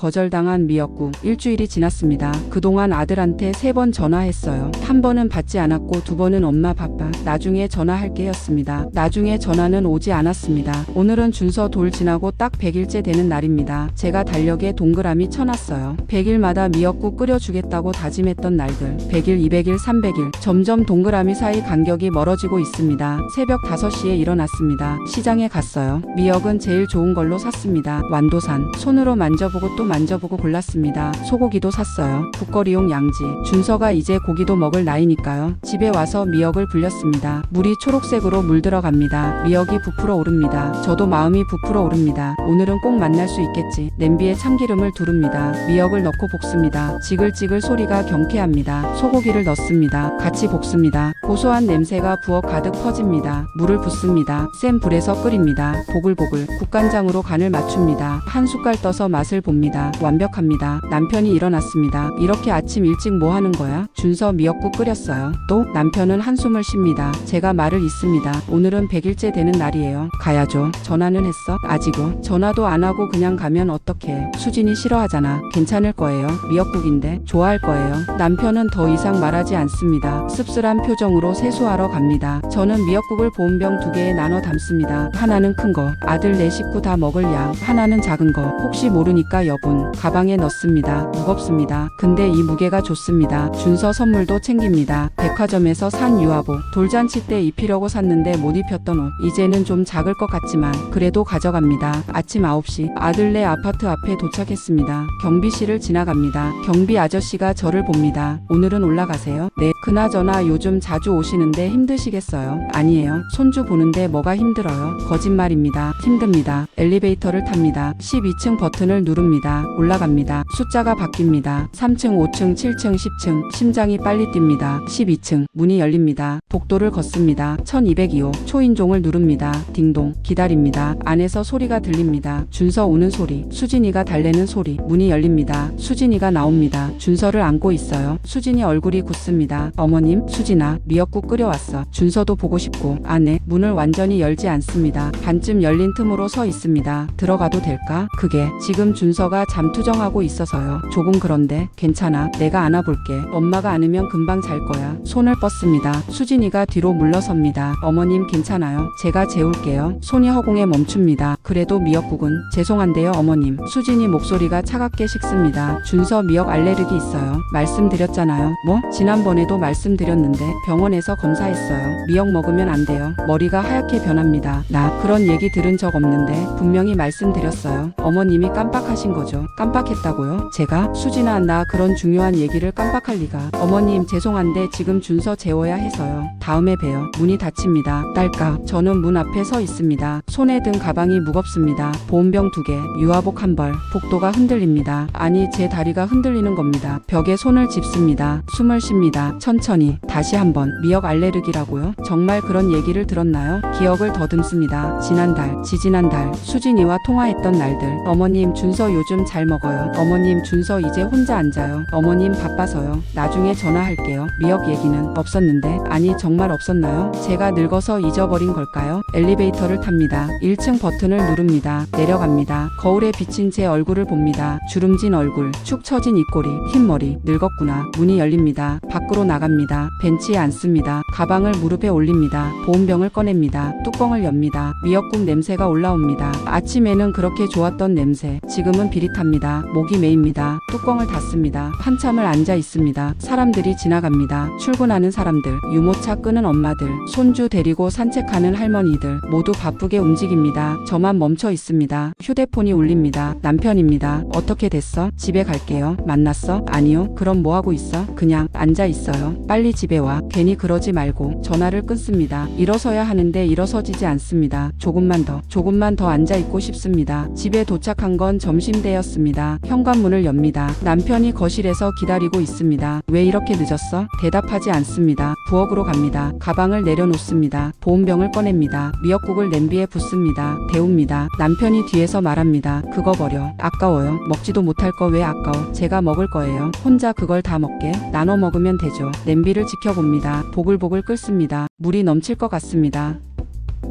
거절당한 미역국. 일주일이 지났습니다. 그동안 아들한테 3번 전화했어요. 한 번은 받지 않았고 2번은 엄마 바빠. 나중에 전화할게 였습니다. 나중에 전화는 오지 않았습니다. 오늘은 준서 돌 지나고 딱 100일째 되는 날입니다. 제가 달력에 동그라미 쳐놨어요. 100일마다 미역국 끓여주겠다고 다짐했던 날들. 100일, 200일, 300일. 점점 동그라미 사이 간격이 멀어지고 있습니다. 새벽 5시에 일어났습니다. 시장에 갔어요. 미역은 제일 좋은 걸로 샀습니다. 완도산. 손으로 만져보고 또 만져보고 골랐습니다. 소고기도 샀어요. 국거리용 양지. 준서가 이제 고기도 먹을 나이니까요. 집에 와서 미역을 불렸습니다. 물이 초록색으로 물들어갑니다. 미역이 부풀어 오릅니다. 저도 마음이 부풀어 오릅니다. 오늘은 꼭 만날 수 있겠지. 냄비에 참기름을 두릅니다. 미역을 넣고 볶습니다. 지글지글 소리가 경쾌합니다. 소고기를 넣습니다. 같이 볶습니다. 고소한 냄새가 부엌 가득 퍼집니다. 물을 붓습니다. 센 불에서 끓입니다. 보글보글. 국간장으로 간을 맞춥니다. 한 숟갈 떠서 맛을 봅니다. 완벽합니다. 남편이 일어났습니다. 이렇게 아침 일찍 뭐 하는 거야? 준서 미역국 끓였어요. 또? 남편은 한숨을 쉽니다. 제가 말을 잇습니다. 오늘은 100일째 되는 날이에요. 가야죠. 전화는 했어? 아직은. 전화도 안 하고 그냥 가면 어떡해. 수진이 싫어하잖아. 괜찮을 거예요. 미역국인데 좋아할 거예요. 남편은 더 이상 말하지 않습니다. 씁쓸한 표정으로 세수하러 갑니다. 저는 미역국을 보온병 2개에 나눠 담습니다. 하나는 큰 거, 아들 4 식구 다 먹을 양. 하나는 작은 거, 혹시 모르니까 여분. 가방에 넣습니다. 무겁습니다. 근데 이 무게가 좋습니다. 준서 선물도 챙깁니다. 백화점에서 산 유아복. 돌잔치 때 입히려고 샀는데 못 입혔던 옷. 이제는 좀 작을 것 같지만 그래도 가져갑니다. 아침 9시 아들네 아파트 앞에 도착했습니다. 경비실을 지나갑니다. 경비 아저씨가 저를 봅니다. 오늘은 올라가세요? 네. 그나저나 요즘 자주 오시는데 힘드시겠어요? 아니에요. 손주 보는데 뭐가 힘들어요? 거짓말입니다. 힘듭니다. 엘리베이터를 탑니다. 12층 버튼을 누릅니다. 올라갑니다. 숫자가 바뀝니다. 3층, 5층, 7층, 10층. 심장이 빨리 뜁니다. 12층. 문이 열립니다. 복도를 걷습니다. 1202호. 초인종을 누릅니다. 딩동. 기다립니다. 안에서 소리가 들립니다. 준서 오는 소리. 수진이가 달래는 소리. 문이 열립니다. 수진이가 나옵니다. 준서를 안고 있어요. 수진이 얼굴이 굳습니다. 어머님, 수진아, 미역국 끓여왔어. 준서도 보고 싶고. 네. 문을 완전히 열지 않습니다. 반쯤 열린 틈으로 서 있습니다. 들어가도 될까? 그게 지금 준서가 잠투정하고 있어서요. 조금 그런데 괜찮아. 내가 안아볼게. 엄마가 안으면 금방 잘 거야. 손을 뻗습니다. 수진이가 뒤로 물러섭니다. 어머님 괜찮아요. 제가 재울게요. 손이 허공에 멈춥니다. 그래도 미역국은 죄송한데요 어머님. 수진이 목소리가 차갑게 식습니다. 준서 미역 알레르기 있어요. 말씀드렸잖아요. 뭐? 지난번에도 말씀드렸는데 병원에서 검사했어요. 미역 먹으면 안 돼요. 머리가 하얗게 변합니다. 나 그런 얘기 들은 적 없는데 분명히 말씀드렸어요. 어머님이 깜빡하신 거죠. 깜빡했다고요? 제가? 수진아 나 그런 중요한 얘기를 깜빡할 리가. 어머님 죄송한데 지금 준서 재워야 해서요. 다음에 봬요. 문이 닫힙니다. 딸깍. 저는 문 앞에 서 있습니다. 손에 든 가방이 무겁습니다. 보온병 2개, 유아복 1벌. 복도가 흔들립니다. 아니 제 다리가 흔들리는 겁니다. 벽에 손을 짚습니다. 숨을 쉽니다. 천천히. 다시 한번. 미역 알레르기라고요? 정말 그런 얘기를 들었나요? 기억을 더듬습니다. 지난달, 지지난달, 수진이와 통화했던 날들. 어머님 준서 요즘 잘 먹어요. 어머님 준서 이제 혼자 앉아요. 어머님 바빠서요. 나중에 전화할게요. 미역 얘기는 없었는데. 아니 정말 없었나요? 제가 늙어서 잊어버린 걸까요? 엘리베이터를 탑니다. 1층 버튼을 누릅니다. 내려갑니다. 거울에 비친 제 얼굴을 봅니다. 주름진 얼굴, 축 처진 입꼬리, 흰머리, 늙었구나. 문이 열립니다. 밖으로 나갑니다. 벤치에 앉습니다. 가방을 무릎에 올립니다. 보온병을 꺼냅니다. 뚜껑을 엽니다. 미역국 냄새가 올라옵니다. 아침에는 그렇게 좋았던 냄새, 지금은 비릿합니다. 목이 메입니다. 뚜껑을 닫습니다. 한참을 앉아 있습니다. 사람들이 지나갑니다. 출근하는 사람들, 유모차 끄는 엄마들, 손주 데리고 산책하는 할머니들, 모두 바쁘게 움직입니다. 저만 멈춰 있습니다. 휴대폰이 울립니다. 남편입니다. 어떻게 됐어? 집에 갈게요. 만났어? 아니요. 그럼 뭐 하고 있어? 그냥 앉아 있어요. 빨리 집에 와. 괜히 그러지 말고. 전화를 끊습니다. 일어서야 하는데 일어서지지 않습니다. 조금만 더 앉아 있고 싶습니다. 집에 도착한 건 점심때였습니다. 현관문을 엽니다. 남편이 거실에서 기다리고 있습니다. 왜 이렇게 늦었어? 대답하지 않습니다. 부엌으로 갑니다. 가방을 내려놓습니다. 보온병을 꺼냅니다. 미역국을 냄비에 붓습니다. 데웁니다. 남편이 뒤에서 말합니다. 그거 버려. 아까워요. 먹지도 못할 거 왜 아까워. 제가 먹을 거예요. 혼자 그걸 다 먹게. 나눠 먹으면 되죠. 냄비를 지켜봅니다. 보글보글 끓습니다. 물이 넘칠 것 같습니다.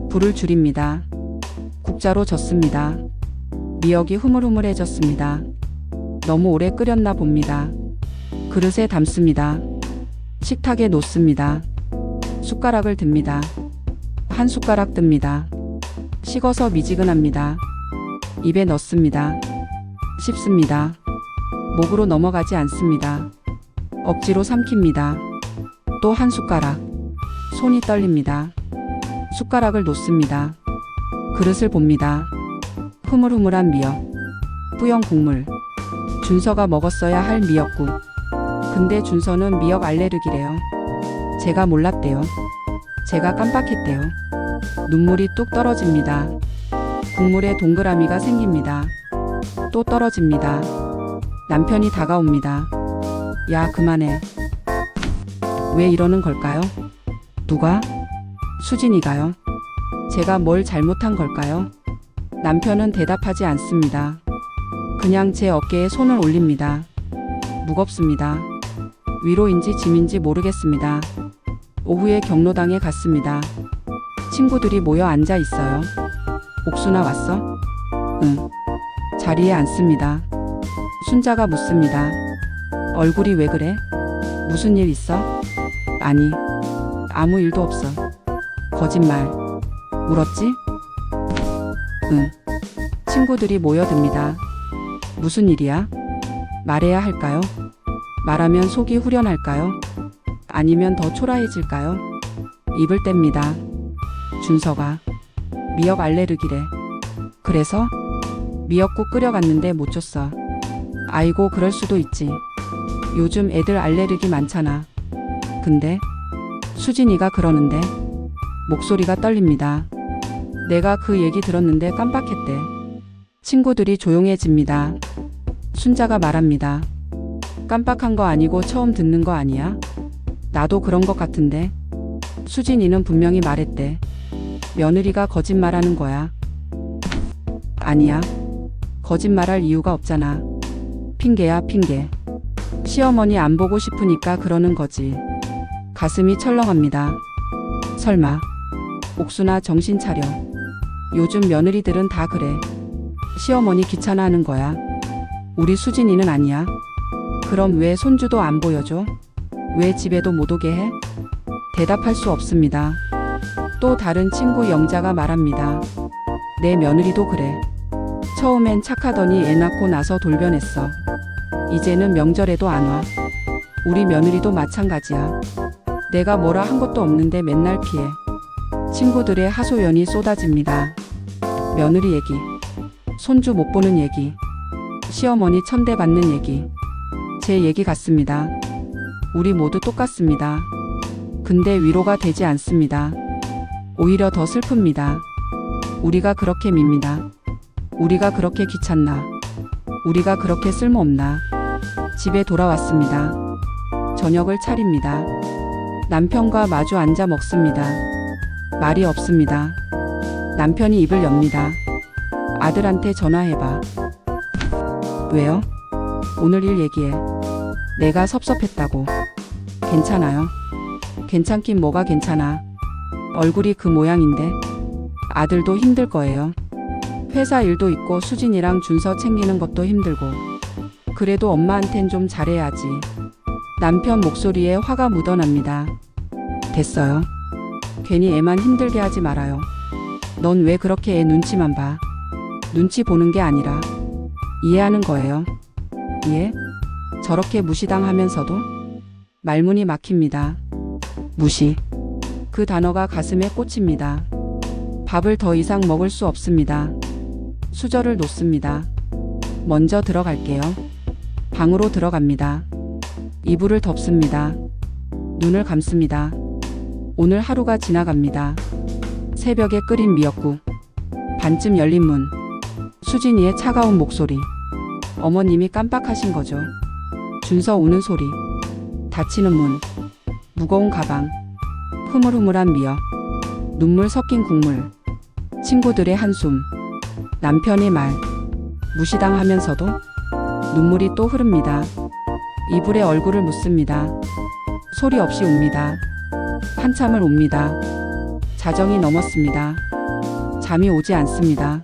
불을 줄입니다. 국자로 젓습니다. 미역이 흐물흐물해졌습니다. 너무 오래 끓였나 봅니다. 그릇에 담습니다. 식탁에 놓습니다. 숟가락을 듭니다. 한 숟가락 듭니다. 식어서 미지근합니다. 입에 넣습니다. 씹습니다. 목으로 넘어가지 않습니다. 억지로 삼킵니다. 또 한 숟가락. 손이 떨립니다. 숟가락을 놓습니다. 그릇을 봅니다. 흐물흐물한 미역. 뿌연 국물. 준서가 먹었어야 할 미역국. 근데 준서는 미역 알레르기래요. 제가 몰랐대요. 제가 깜빡했대요. 눈물이 뚝 떨어집니다. 국물에 동그라미가 생깁니다. 또 떨어집니다. 남편이 다가옵니다. 야, 그만해. 왜 이러는 걸까요? 누가? 수진이가요. 제가 뭘 잘못한 걸까요? 남편은 대답하지 않습니다. 그냥 제 어깨에 손을 올립니다. 무겁습니다. 위로인지 짐인지 모르겠습니다. 오후에 경로당에 갔습니다. 친구들이 모여 앉아 있어요. 옥순아 왔어? 응. 자리에 앉습니다. 순자가 묻습니다. 얼굴이 왜 그래? 무슨 일 있어? 아니, 아무 일도 없어. 거짓말. 울었지? 응. 친구들이 모여듭니다. 무슨 일이야? 말해야 할까요? 말하면 속이 후련할까요? 아니면 더 초라해질까요? 입을 뗍니다. 준서가 미역 알레르기래. 그래서? 미역국 끓여갔는데 못 줬어. 아이고, 그럴 수도 있지. 요즘 애들 알레르기 많잖아. 근데 수진이가 그러는데. 목소리가 떨립니다. 내가 그 얘기 들었는데 깜빡했대. 친구들이 조용해집니다. 순자가 말합니다. 깜빡한 거 아니고 처음 듣는 거 아니야? 나도 그런 것 같은데. 수진이는 분명히 말했대. 며느리가 거짓말하는 거야. 아니야. 거짓말할 이유가 없잖아. 핑계야, 핑계. 시어머니 안 보고 싶으니까 그러는 거지. 가슴이 철렁합니다. 설마. 옥순아, 정신 차려. 요즘 며느리들은 다 그래. 시어머니 귀찮아하는 거야. 우리 수진이는 아니야. 그럼 왜 손주도 안 보여줘? 왜 집에도 못 오게 해? 대답할 수 없습니다. 또 다른 친구 영자가 말합니다. 내 며느리도 그래. 처음엔 착하더니 애 낳고 나서 돌변했어. 이제는 명절에도 안 와. 우리 며느리도 마찬가지야. 내가 뭐라 한 것도 없는데 맨날 피해. 친구들의 하소연이 쏟아집니다. 며느리 얘기, 손주 못 보는 얘기, 시어머니 천대받는 얘기. 제 얘기 같습니다. 우리 모두 똑같습니다. 근데 위로가 되지 않습니다. 오히려 더 슬픕니다. 우리가 그렇게 밉니다. 우리가 그렇게 귀찮나. 우리가 그렇게 쓸모없나. 집에 돌아왔습니다. 저녁을 차립니다. 남편과 마주 앉아 먹습니다. 말이 없습니다. 남편이 입을 엽니다. 아들한테 전화해봐. 왜요? 오늘 일 얘기해. 내가 섭섭했다고. 괜찮아요. 괜찮긴 뭐가 괜찮아. 얼굴이 그 모양인데. 아들도 힘들 거예요. 회사 일도 있고 수진이랑 준서 챙기는 것도 힘들고. 그래도 엄마한텐 좀 잘해야지. 남편 목소리에 화가 묻어납니다. 됐어요. 괜히 애만 힘들게 하지 말아요. 넌 왜 그렇게 애 눈치만 봐? 눈치 보는 게 아니라 이해하는 거예요. 이해? 저렇게 무시당하면서도? 말문이 막힙니다. 무시. 그 단어가 가슴에 꽂힙니다. 밥을 더 이상 먹을 수 없습니다. 수저를 놓습니다. 먼저 들어갈게요. 방으로 들어갑니다. 이불을 덮습니다. 눈을 감습니다. 오늘 하루가 지나갑니다. 새벽에 끓인 미역국. 반쯤 열린 문. 수진이의 차가운 목소리. 어머님이 깜빡하신 거죠. 준서 우는 소리. 닫히는 문. 무거운 가방. 흐물흐물한 미역. 눈물 섞인 국물. 친구들의 한숨. 남편의 말. 무시당하면서도 눈물이 또 흐릅니다. 이불에 얼굴을 묻습니다. 소리 없이 웁니다. 한참을 웁니다. 자정이 넘었습니다. 잠이 오지 않습니다.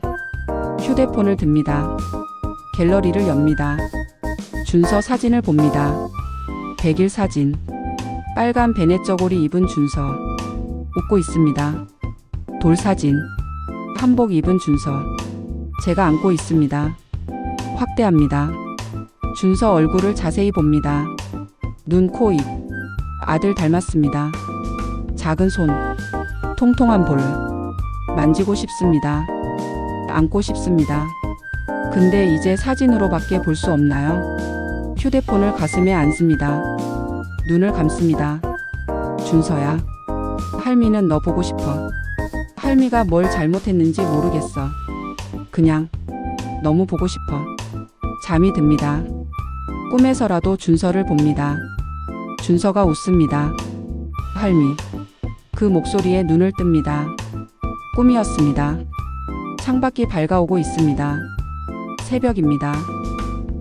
휴대폰을 듭니다. 갤러리를 엽니다. 준서 사진을 봅니다. 100일 사진. 빨간 베넷 저고리 입은 준서. 웃고 있습니다. 돌 사진. 한복 입은 준서. 제가 안고 있습니다. 확대합니다. 준서 얼굴을 자세히 봅니다. 눈, 코, 입. 아들 닮았습니다. 작은 손. 통통한 볼. 만지고 싶습니다. 안고 싶습니다. 근데 이제 사진으로밖에 볼 수 없나요? 휴대폰을 가슴에 안습니다. 눈을 감습니다. 준서야. 할미는 너 보고 싶어. 할미가 뭘 잘못했는지 모르겠어. 그냥 너무 보고 싶어. 잠이 듭니다. 꿈에서라도 준서를 봅니다. 준서가 웃습니다. 할미. 그 목소리에 눈을 뜹니다. 꿈이었습니다. 창밖이 밝아오고 있습니다. 새벽입니다.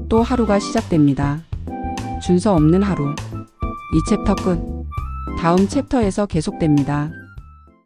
또 하루가 시작됩니다. 준서 없는 하루. 이 챕터 끝. 다음 챕터에서 계속됩니다.